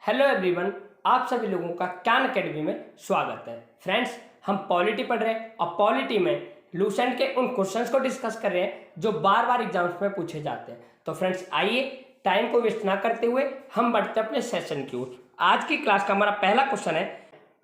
Hello everyone, आप सभी लोगों का ज्ञान अकेडमी में स्वागत है। फ्रेंड्स, हम पॉलिटी पढ़ रहे हैं और पॉलिटी में लूसेंट के उन क्वेश्चंस को डिस्कस कर रहे हैं जो बार बार एग्जाम्स में पूछे जाते हैं। तो फ्रेंड्स, आइए टाइम को वेस्ट ना करते हुए हम बढ़ते हैं अपने सेशन की ओर। आज की क्लास का हमारा पहला क्वेश्चन है,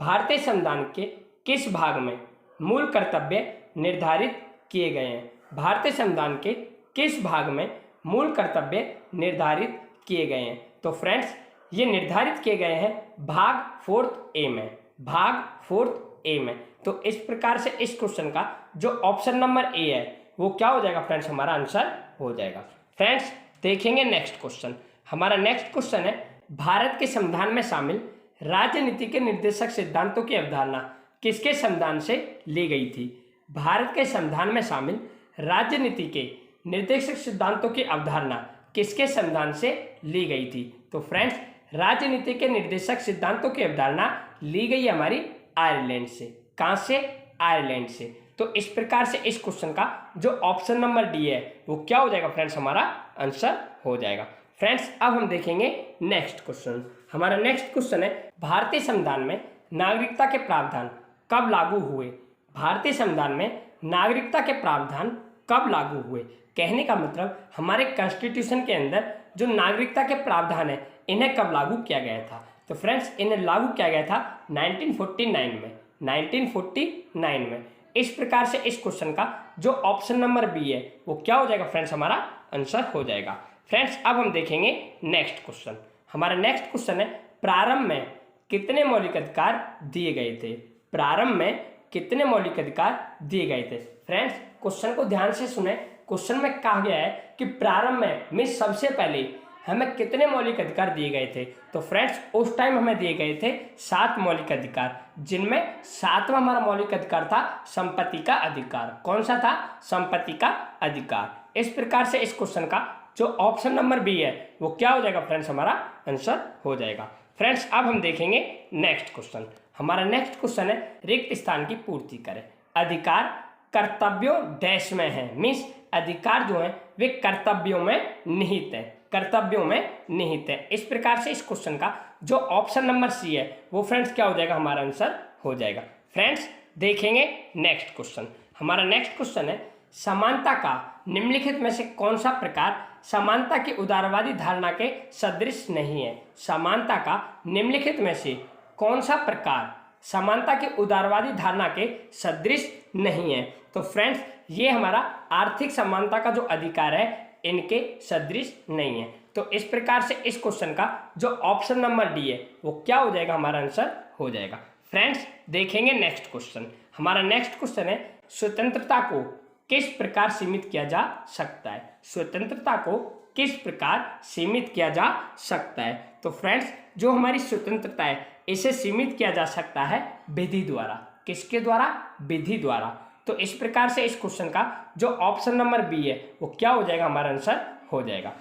भारतीय संविधान के किस भाग में मूल कर्तव्य निर्धारित किए गए हैं? भारतीय संविधान के किस भाग में मूल कर्तव्य निर्धारित किए गए हैं? तो फ्रेंड्स, ये निर्धारित किए गए हैं भाग 4 ए में। भाग 4 ए में। तो इस प्रकार से इस क्वेश्चन का जो ऑप्शन नंबर ए है वो क्या हो जाएगा फ्रेंड्स? हमारा आंसर हो जाएगा। फ्रेंड्स, देखेंगे नेक्स्ट क्वेश्चन। हमारा नेक्स्ट क्वेश्चन है, भारत के संविधान में शामिल राजनीति के निर्देशक सिद्धांतों की अवधारणा किसके संविधान से ली गई थी? भारत के संविधान में शामिल राजनीति के निर्देशक सिद्धांतों की अवधारणा किसके संविधान से ली गई थी? तो फ्रेंड्स, राजनीति के निर्देशक सिद्धांतों की अवधारणा ली गई हमारी आयरलैंड से। कहां से? आयरलैंड से। तो इस प्रकार से इस क्वेश्चन का जो ऑप्शन नंबर डी है वो क्या हो जाएगा फ्रेंड्स? हमारा आंसर हो जाएगा। फ्रेंड्स, अब हम देखेंगे नेक्स्ट क्वेश्चन। हमारा नेक्स्ट क्वेश्चन है, भारतीय संविधान में नागरिकता के प्रावधान कब लागू हुए? भारतीय संविधान में नागरिकता के प्रावधान कब लागू हुए? कहने का मतलब हमारे कॉन्स्टिट्यूशन के अंदर जो नागरिकता के प्रावधान है इन्हें कब लागू किया गया था? तो फ्रेंड्स, इन्हें लागू किया गया था 1949 में। 1949 में। इस प्रकार से इस क्वेश्चन का जो ऑप्शन नंबर बी है वो क्या हो जाएगा फ्रेंड्स? हमारा आंसर हो जाएगा। फ्रेंड्स, अब हम देखेंगे नेक्स्ट क्वेश्चन। हमारा नेक्स्ट क्वेश्चन है, प्रारंभ में कितने मौलिक अधिकार दिए गए थे? प्रारंभ में कितने मौलिक अधिकार दिए गए थे? फ्रेंड्स, क्वेश्चन को ध्यान से सुने। क्वेश्चन में कहा गया है कि प्रारंभ में सबसे पहले हमें कितने मौलिक अधिकार दिए गए थे? तो फ्रेंड्स, उस टाइम हमें दिए गए थे 7 मौलिक अधिकार, जिनमें 7वां हमारा मौलिक अधिकार था संपत्ति का अधिकार। कौन सा था? संपत्ति का अधिकार। इस प्रकार से इस क्वेश्चन का जो ऑप्शन नंबर बी है वो क्या हो जाएगा फ्रेंड्स? हमारा आंसर हो जाएगा। फ्रेंड्स, अब हम देखेंगे नेक्स्ट क्वेश्चन। हमारा नेक्स्ट क्वेश्चन है, रिक्त स्थान की पूर्ति करें। अधिकार कर्तव्यों डैश में है। मीन्स अधिकार जो है वे कर्तव्यों में निहित है। कर्तव्यों में निहित है। इस प्रकार से इस क्वेश्चन का जो ऑप्शन नंबर सी है वो फ्रेंड्स क्या हो जाएगा? हमारा आंसर हो जाएगा। फ्रेंड्स, देखेंगे नेक्स्ट क्वेश्चन। हमारा नेक्स्ट क्वेश्चन है, समानता का निम्नलिखित में से कौन सा प्रकार समानता की उदारवादी धारणा के सदृश नहीं है? समानता का निम्नलिखित में से कौन सा प्रकार समानता की उदारवादी धारणा के सदृश नहीं है? तो फ्रेंड्स, ये हमारा आर्थिक समानता का जो अधिकार है इनके सदृश नहीं है। तो इस प्रकार से इस क्वेश्चन का जो ऑप्शन नंबर डी है वो क्या हो जाएगा? हमारा आंसर हो जाएगा। फ्रेंड्स, देखेंगे नेक्स्ट क्वेश्चन। हमारा नेक्स्ट क्वेश्चन है, स्वतंत्रता को किस प्रकार सीमित किया जा सकता है? स्वतंत्रता को किस प्रकार सीमित किया जा सकता है? तो फ्रेंड्स, जो हमारी स्वतंत्रता है इसे सीमित किया जा सकता है विधि द्वारा। किसके द्वारा? विधि द्वारा। तो इस प्रकार से इस क्वेश्चन का जो ऑप्शन नंबर बी है वो क्या हो जाएगा? हमारा आंसर हो जाएगा।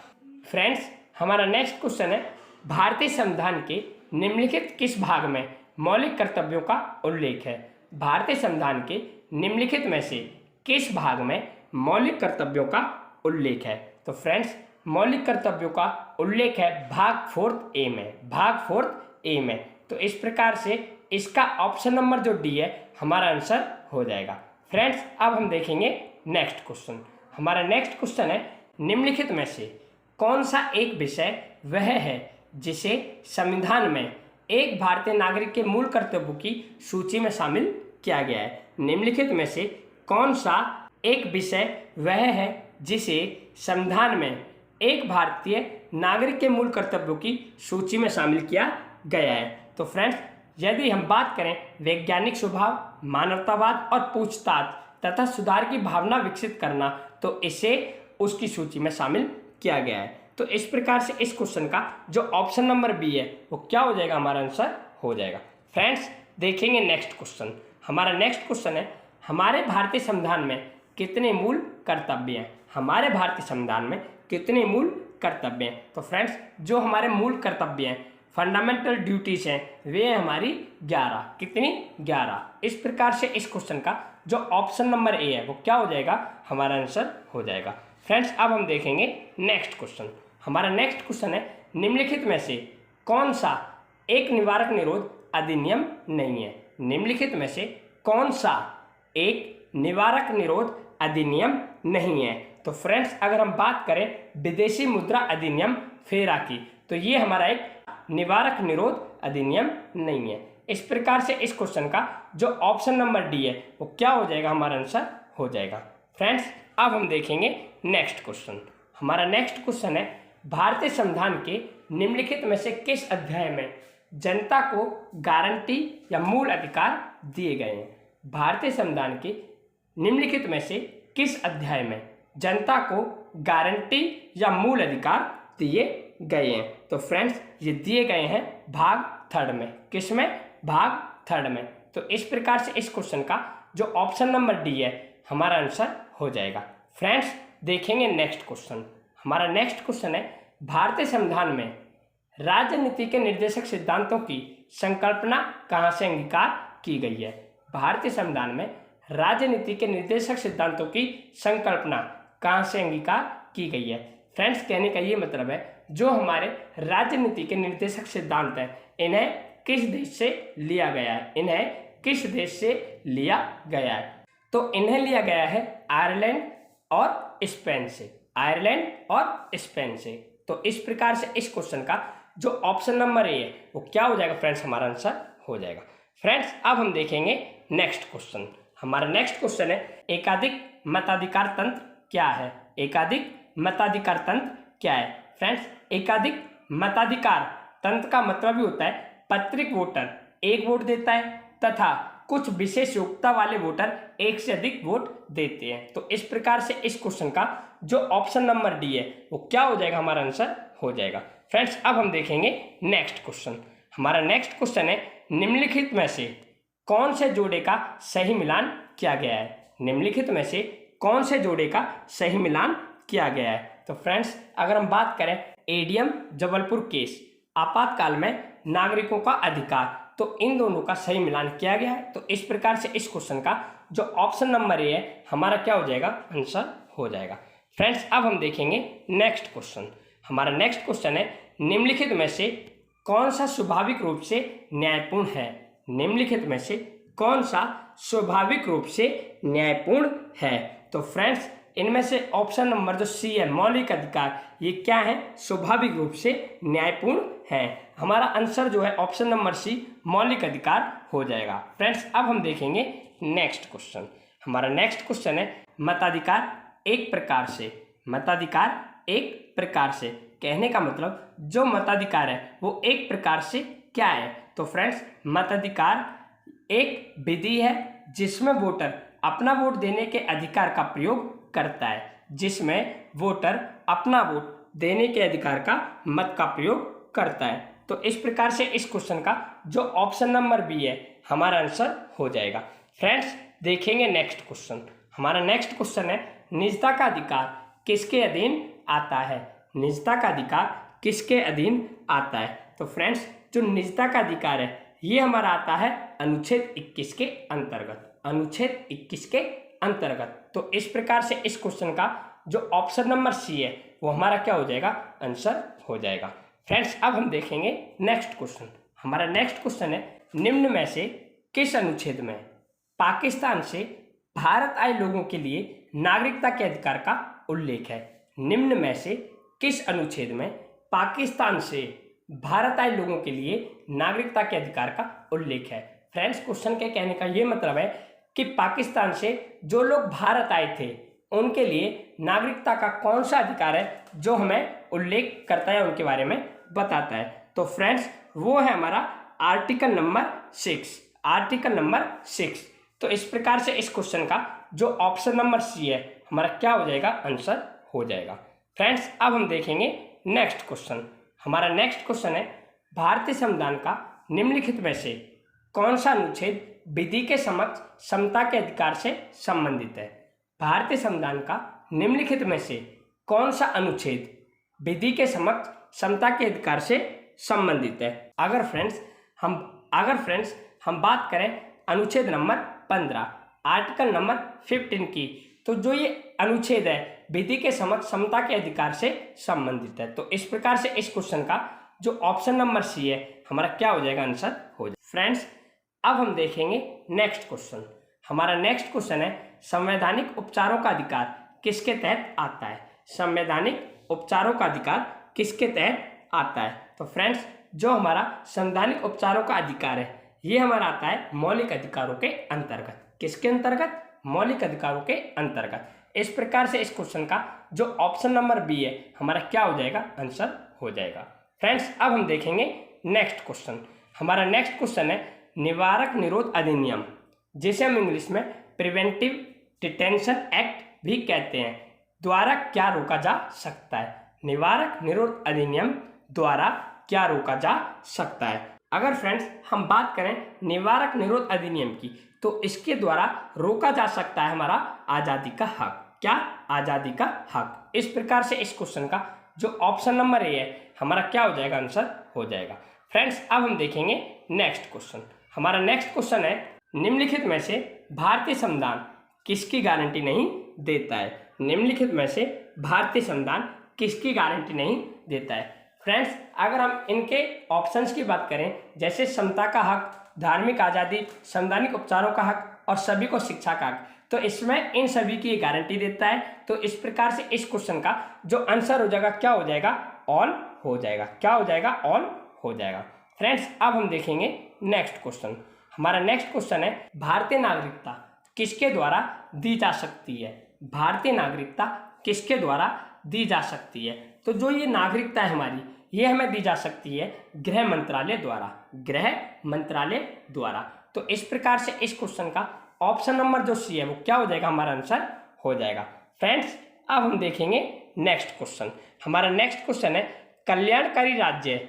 फ्रेंड्स, हमारा नेक्स्ट क्वेश्चन है, भारतीय संविधान के निम्नलिखित किस भाग में मौलिक कर्तव्यों का उल्लेख है? भारतीय संविधान के निम्नलिखित में से किस भाग में मौलिक कर्तव्यों का उल्लेख है? तो फ्रेंड्स, मौलिक कर्तव्यों का उल्लेख है भाग 4 ए में। भाग 4 ए में। तो इस प्रकार से इसका ऑप्शन नंबर जो डी है हमारा आंसर हो जाएगा। फ्रेंड्स, अब हम देखेंगे नेक्स्ट क्वेश्चन। हमारा नेक्स्ट क्वेश्चन है, निम्नलिखित में से कौन सा एक विषय वह है जिसे संविधान में एक भारतीय नागरिक के मूल कर्तव्यों की सूची में शामिल किया गया है? निम्नलिखित में से कौन सा एक विषय वह है जिसे संविधान में एक भारतीय नागरिक के मूल कर्तव्यों की सूची में शामिल किया गया है? तो फ्रेंड्स, यदि हम बात करें वैज्ञानिक स्वभाव, मानवतावाद और पूछताछ तथा सुधार की भावना विकसित करना, तो इसे उसकी सूची में शामिल किया गया है। तो इस प्रकार से इस क्वेश्चन का जो ऑप्शन नंबर बी है वो क्या हो जाएगा? हमारा आंसर हो जाएगा। फ्रेंड्स, देखेंगे नेक्स्ट क्वेश्चन। हमारा नेक्स्ट क्वेश्चन है, हमारे भारतीय संविधान में कितने मूल कर्तव्य हैं? हमारे भारतीय संविधान में कितने मूल कर्तव्य हैं? तो फ्रेंड्स, जो हमारे मूल कर्तव्य हैं, फंडामेंटल ड्यूटीज हैं, वे हमारी 11। कितनी? 11। इस प्रकार से इस क्वेश्चन का जो ऑप्शन नंबर ए है वो क्या हो जाएगा? हमारा आंसर हो जाएगा। फ्रेंड्स, अब हम देखेंगे नेक्स्ट क्वेश्चन। हमारा नेक्स्ट क्वेश्चन है, निम्नलिखित में से कौन सा एक निवारक निरोध अधिनियम नहीं है। निम्नलिखित में से कौन सा एक निवारक निरोध अधिनियम नहीं है? तो फ्रेंड्स अगर हम बात करें विदेशी मुद्रा अधिनियम फेरा की, तो ये हमारा एक निवारक निरोध अधिनियम नहीं है। इस प्रकार से इस क्वेश्चन का जो ऑप्शन नंबर डी है वो क्या हो जाएगा, हमारा आंसर हो जाएगा। फ्रेंड्स अब हम देखेंगे नेक्स्ट क्वेश्चन। हमारा नेक्स्ट क्वेश्चन है भारतीय संविधान के निम्नलिखित में से किस अध्याय में जनता को गारंटी या मूल अधिकार दिए गए हैं? भारतीय संविधान के निम्नलिखित में से किस अध्याय में जनता को गारंटी या मूल अधिकार दिए गए हैं? तो फ्रेंड्स ये दिए गए हैं भाग 3 में। किस में? भाग 3 में। तो इस प्रकार से इस क्वेश्चन का जो ऑप्शन नंबर डी है हमारा आंसर हो जाएगा। फ्रेंड्स देखेंगे नेक्स्ट क्वेश्चन। हमारा नेक्स्ट क्वेश्चन है भारतीय संविधान में राजनीति के निर्देशक सिद्धांतों की संकल्पना कहाँ से अंगीकार की गई है? भारतीय संविधान में राजनीति के निर्देशक सिद्धांतों की संकल्पना कहाँ से अंगीकार की गई है? फ्रेंड्स कहने का ये मतलब है जो हमारे राजनीति के निर्देशक सिद्धांत हैं इन्हें किस देश से लिया गया है? इन्हें किस देश से लिया गया है? तो इन्हें लिया गया है आयरलैंड और स्पेन से। आयरलैंड और स्पेन से। तो इस प्रकार से इस क्वेश्चन का जो ऑप्शन नंबर ए है वो क्या हो जाएगा फ्रेंड्स, हमारा आंसर हो जाएगा। फ्रेंड्स अब हम देखेंगे नेक्स्ट क्वेश्चन। हमारा नेक्स्ट क्वेश्चन है एकाधिक मताधिकार तंत्र क्या है? एकाधिक मताधिकार तंत्र क्या है? फ्रेंड्स एकाधिक मताधिकार तंत्र का मतलब ही होता है पैतृक वोटर एक वोट देता है तथा कुछ विशेष योग्यता वाले वोटर एक से अधिक वोट देते हैं। तो इस प्रकार से इस क्वेश्चन का जो ऑप्शन नंबर डी है वो क्या हो जाएगा, हमारा आंसर हो जाएगा। फ्रेंड्स अब हम देखेंगे नेक्स्ट क्वेश्चन। हमारा नेक्स्ट क्वेश्चन है निम्नलिखित में से कौन से जोड़े का सही मिलान किया गया है? निम्नलिखित में से कौन से जोड़े का सही मिलान किया गया है? तो फ्रेंड्स अगर हम बात करें एडीएम जबलपुर केस, आपातकाल में नागरिकों का अधिकार, तो इन दोनों का सही मिलान किया गया है। तो इस प्रकार से इस क्वेश्चन का जो ऑप्शन नंबर ए है हमारा क्या हो जाएगा, आंसर हो जाएगा। फ्रेंड्स अब हम देखेंगे नेक्स्ट क्वेश्चन। हमारा नेक्स्ट क्वेश्चन है निम्नलिखित में से कौन सा स्वाभाविक रूप से न्यायपूर्ण है? निम्नलिखित में से कौन सा स्वाभाविक रूप से न्यायपूर्ण है? तो फ्रेंड्स इनमें से ऑप्शन नंबर जो सी है मौलिक अधिकार, ये क्या है, स्वाभाविक रूप से न्यायपूर्ण है। हमारा आंसर जो है ऑप्शन नंबर सी मौलिक अधिकार हो जाएगा। फ्रेंड्स अब हम देखेंगे नेक्स्ट क्वेश्चन। हमारा नेक्स्ट क्वेश्चन है मताधिकार एक प्रकार से। मताधिकार एक प्रकार से कहने का मतलब जो मताधिकार है वो एक प्रकार से क्या है? तो फ्रेंड्स मताधिकार एक विधि है जिसमें वोटर अपना वोट देने के अधिकार का प्रयोग करता है, जिसमें वोटर अपना वोट देने के अधिकार का मत का प्रयोग करता है। तो इस प्रकार से इस क्वेश्चन का जो ऑप्शन नंबर बी है हमारा आंसर हो जाएगा। फ्रेंड्स देखेंगे नेक्स्ट क्वेश्चन। हमारा नेक्स्ट क्वेश्चन है निजता का अधिकार किसके अधीन आता है? निजता का अधिकार किसके अधीन आता है? तो फ्रेंड्स जो निजता का अधिकार है ये हमारा आता है अनुच्छेद 21 के अंतर्गत। अनुच्छेद 21 के अंतर्गत। तो इस प्रकार से इस क्वेश्चन का जो ऑप्शन नंबर सी है वो हमारा क्या हो जाएगा, आंसर हो जाएगा। फ्रेंड्स अब हम देखेंगे नेक्स्ट क्वेश्चन। हमारा नेक्स्ट क्वेश्चन है निम्न में से किस अनुच्छेद में पाकिस्तान से भारत आए लोगों के लिए नागरिकता के अधिकार का उल्लेख है? निम्न में से किस अनुच्छेद में पाकिस्तान से भारत आए लोगों के लिए नागरिकता के अधिकार का उल्लेख है? फ्रेंड्स क्वेश्चन के कहने का ये मतलब है कि पाकिस्तान से जो लोग भारत आए थे उनके लिए नागरिकता का कौन सा अधिकार है जो हमें उल्लेख करता है, उनके बारे में बताता है। तो फ्रेंड्स वो है हमारा आर्टिकल नंबर 6। Article number 6। तो इस प्रकार से इस क्वेश्चन का जो ऑप्शन नंबर सी है हमारा क्या हो जाएगा, आंसर हो जाएगा। फ्रेंड्स अब हम देखेंगे नेक्स्ट क्वेश्चन। हमारा नेक्स्ट क्वेश्चन है भारतीय संविधान का निम्नलिखित में से कौन सा अनुच्छेद विधि के समक्ष समता के अधिकार से संबंधित है? भारतीय संविधान का निम्नलिखित में से कौन सा अनुच्छेद विधि के समक्ष समता के अधिकार से संबंधित है? अगर फ्रेंड्स हम बात करें अनुच्छेद नंबर 15 आर्टिकल नंबर 15 की, तो जो ये अनुच्छेद है विधि के समक्ष समता के अधिकार से संबंधित है। तो इस प्रकार से इस क्वेश्चन का जो ऑप्शन नंबर सी है हमारा क्या हो जाएगा, आंसर हो जाएगा। फ्रेंड्स अब हम देखेंगे नेक्स्ट क्वेश्चन। हमारा नेक्स्ट क्वेश्चन है संवैधानिक उपचारों का अधिकार किसके तहत आता है। संवैधानिक उपचारों का अधिकार किसके तहत आता है। तो फ्रेंड्स जो हमारा संवैधानिक उपचारों का अधिकार है ये हमारा आता है मौलिक अधिकारों के अंतर्गत। किसके अंतर्गत, मौलिक अधिकारों के अंतर्गत। इस प्रकार से इस क्वेश्चन का जो ऑप्शन नंबर बी है हमारा क्या हो जाएगा, आंसर हो जाएगा। फ्रेंड्स अब हम देखेंगे नेक्स्ट क्वेश्चन। हमारा नेक्स्ट क्वेश्चन है निवारक निरोध अधिनियम, जिसे हम इंग्लिश में प्रिवेंटिव डिटेंशन एक्ट भी कहते हैं, द्वारा क्या रोका जा सकता है। निवारक निरोध अधिनियम द्वारा क्या रोका जा सकता है। अगर फ्रेंड्स हम बात करें निवारक निरोध अधिनियम की तो इसके द्वारा रोका जा सकता है हमारा आज़ादी का हक। क्या, आज़ादी का हक। इस प्रकार से इस क्वेश्चन का जो ऑप्शन नंबर ए है हमारा क्या हो जाएगा, आंसर हो जाएगा। फ्रेंड्स अब हम देखेंगे नेक्स्ट क्वेश्चन। हमारा नेक्स्ट क्वेश्चन है निम्नलिखित में से भारतीय संविधान किसकी गारंटी नहीं देता है। निम्नलिखित में से भारतीय संविधान किसकी गारंटी नहीं देता है। फ्रेंड्स अगर हम इनके ऑप्शंस की बात करें जैसे समता का हक, धार्मिक आज़ादी, संवैधानिक उपचारों का हक और सभी को शिक्षा का हक, तो इसमें इन सभी की गारंटी देता है। तो इस प्रकार से इस क्वेश्चन का जो आंसर हो जाएगा क्या हो जाएगा, ऑल हो जाएगा। क्या हो जाएगा, ऑल हो जाएगा। फ्रेंड्स अब हम देखेंगे नेक्स्ट क्वेश्चन। हमारा नेक्स्ट क्वेश्चन है भारतीय नागरिकता किसके द्वारा दी जा सकती है। भारतीय नागरिकता किसके द्वारा दी जा सकती है। तो जो ये नागरिकता है हमारी ये हमें दी जा सकती है गृह मंत्रालय द्वारा। गृह मंत्रालय द्वारा। तो इस प्रकार से इस क्वेश्चन का ऑप्शन नंबर जो सी है वो क्या हो जाएगा, हमारा आंसर हो जाएगा। फ्रेंड्स अब हम देखेंगे नेक्स्ट क्वेश्चन। हमारा नेक्स्ट क्वेश्चन है कल्याणकारी राज्य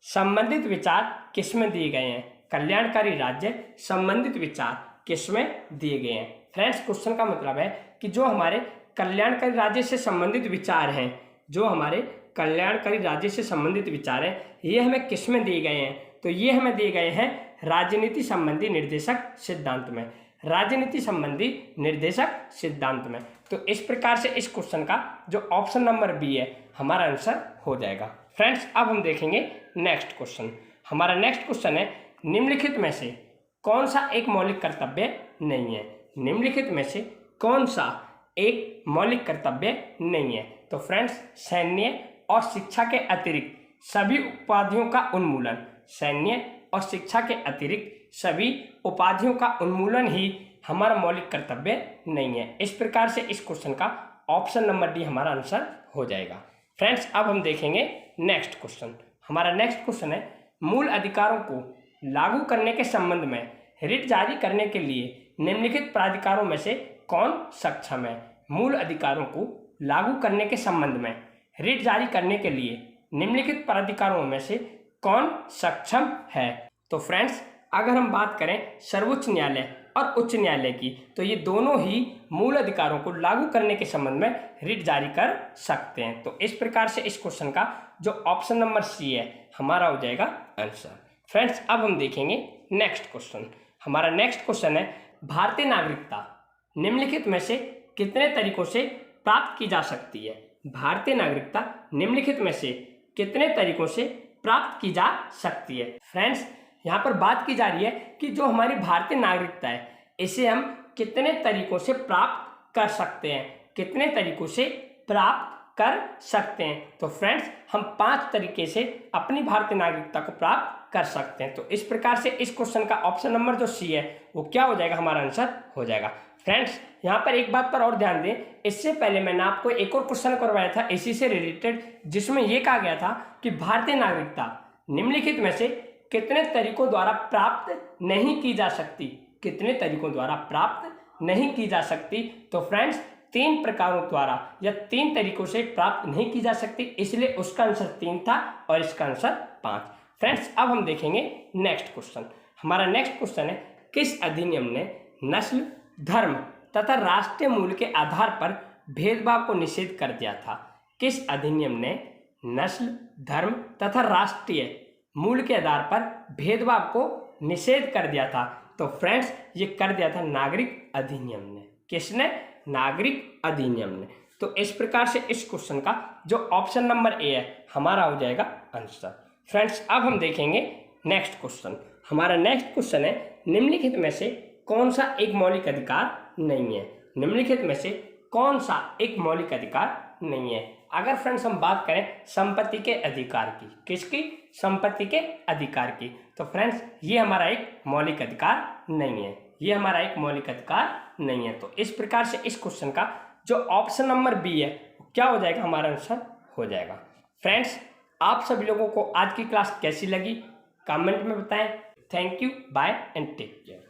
संबंधित विचार किसमें दिए गए हैं। कल्याणकारी राज्य संबंधित विचार किसमें दिए गए हैं। फ्रेंड्स क्वेश्चन का मतलब है कि जो हमारे कल्याणकारी राज्य से संबंधित विचार हैं, जो हमारे कल्याणकारी राज्य से संबंधित विचार हैं ये हमें किसमें दिए गए हैं। तो ये हमें दिए गए हैं राजनीति संबंधी निर्देशक सिद्धांत में। राजनीति संबंधी निर्देशक सिद्धांत में। तो इस प्रकार से इस क्वेश्चन का जो ऑप्शन नंबर बी है हमारा आंसर हो जाएगा। फ्रेंड्स अब हम देखेंगे नेक्स्ट क्वेश्चन। हमारा नेक्स्ट क्वेश्चन है निम्नलिखित में से कौन सा एक मौलिक कर्तव्य नहीं है। निम्नलिखित में से कौन सा एक मौलिक कर्तव्य नहीं है। तो फ्रेंड्स सैन्य और शिक्षा के अतिरिक्त सभी उपाधियों का उन्मूलन। सैन्य और शिक्षा के अतिरिक्त सभी उपाधियों का उन्मूलन ही हमारा मौलिक कर्तव्य नहीं है। इस प्रकार से इस क्वेश्चन का ऑप्शन नंबर डी हमारा आंसर हो जाएगा। फ्रेंड्स अब हम देखेंगे नेक्स्ट क्वेश्चन। हमारा नेक्स्ट क्वेश्चन है मूल अधिकारों को लागू करने के संबंध में रिट जारी करने के लिए निम्नलिखित प्राधिकारों में से कौन सक्षम है। मूल अधिकारों को लागू करने के संबंध में रिट जारी करने के लिए निम्नलिखित प्राधिकारों में से कौन सक्षम है। तो फ्रेंड्स अगर हम बात करें सर्वोच्च न्यायालय और उच्च न्यायालय की तो ये दोनों ही मूल अधिकारों को लागू करने के संबंध में रिट जारी कर सकते हैं। तो इस प्रकार से इस क्वेश्चन का जो ऑप्शन नंबर सी है हमारा हो जाएगा आंसर। फ्रेंड्स अब हम देखेंगे नेक्स्ट क्वेश्चन। हमारा नेक्स्ट क्वेश्चन है भारतीय नागरिकता निम्नलिखित में से कितने तरीकों से प्राप्त की जा सकती है। भारतीय नागरिकता निम्नलिखित में से कितने तरीकों से प्राप्त की जा सकती है। फ्रेंड्स यहाँ पर बात की जा रही है कि जो हमारी भारतीय नागरिकता है इसे हम कितने तरीकों से प्राप्त कर सकते हैं। कितने तरीकों से प्राप्त कर सकते हैं। तो फ्रेंड्स हम 5 तरीके से अपनी भारतीय नागरिकता को प्राप्त कर सकते हैं। तो इस प्रकार से इस क्वेश्चन का ऑप्शन नंबर जो सी है वो क्या हो जाएगा, हमारा आंसर हो जाएगा। फ्रेंड्स यहाँ पर एक बात पर और ध्यान दें, इससे पहले मैंने आपको एक और क्वेश्चन करवाया था इसी से रिलेटेड जिसमें यह कहा गया था कि भारतीय नागरिकता निम्नलिखित में से कितने तरीकों द्वारा प्राप्त नहीं की जा सकती। कितने तरीकों द्वारा प्राप्त नहीं की जा सकती। तो फ्रेंड्स 3 प्रकारों द्वारा या 3 तरीकों से प्राप्त नहीं की जा सकती, इसलिए उसका आंसर 3 था और इसका आंसर 5। फ्रेंड्स अब हम देखेंगे नेक्स्ट क्वेश्चन। हमारा नेक्स्ट क्वेश्चन है किस अधिनियम ने नस्ल, धर्म तथा राष्ट्रीय मूल के आधार पर भेदभाव को निषेध कर दिया था। किस अधिनियम ने नस्ल, धर्म तथा राष्ट्रीय मूल के आधार पर भेदभाव को निषेध कर दिया था। तो फ्रेंड्स ये कर दिया था नागरिक अधिनियम ने। किसने? नागरिक अधिनियम ने। तो इस प्रकार से इस क्वेश्चन का जो ऑप्शन नंबर ए है हमारा हो जाएगा आंसर। फ्रेंड्स अब हम देखेंगे नेक्स्ट क्वेश्चन, हमारा नेक्स्ट क्वेश्चन है निम्नलिखित में से कौन सा एक मौलिक अधिकार नहीं है। निम्नलिखित में से कौन सा एक मौलिक अधिकार नहीं है। अगर फ्रेंड्स हम बात करें संपत्ति के अधिकार की, किसकी, संपत्ति के अधिकार की, तो फ्रेंड्स ये हमारा एक मौलिक अधिकार नहीं है, ये हमारा एक मौलिक अधिकार नहीं है। तो इस प्रकार से इस क्वेश्चन का जो ऑप्शन नंबर बी है क्या हो जाएगा, हमारा आंसर हो जाएगा। फ्रेंड्स आप सभी लोगों को आज की क्लास कैसी लगी कमेंट में बताएं। Thank you, bye and take care.